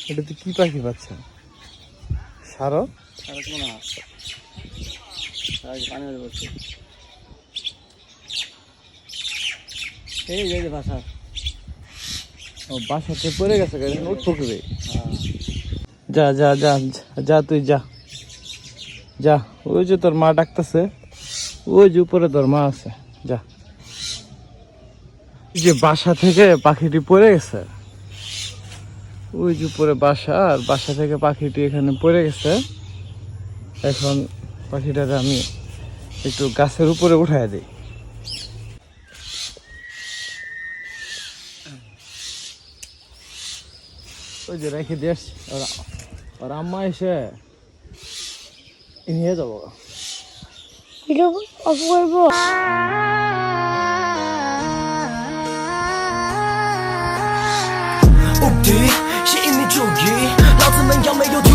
এটাতে কি পাখি পাচ্ছেন? শারক? শারক মনে হয়। শারক পানি মধ্যে পড়ছে। এই যে বাসা। ও বাসাতে পড়ে গেছে, উঠবো কিভাবে? যা যা যা যা, তুই যা যা। ওই যে তোর মা ডাকতেছে, ওই যে উপরে তোর মা আছে, যা। যে বাসা থেকে পাখিটি পড়ে গেছে, ওই যে উপরে বাসা, আর বাসা থেকে পাখিটি এখানে পড়ে গেছে। এখন পাখিটাকে আমি একটু গাছের উপরে উঠাই দিই। ওই যে রেখে দিয়ে আসছি, আর আম্মা এসে নিয়ে যাবো। Video of করবো।无敌，吸引你注意，老子们要没有敌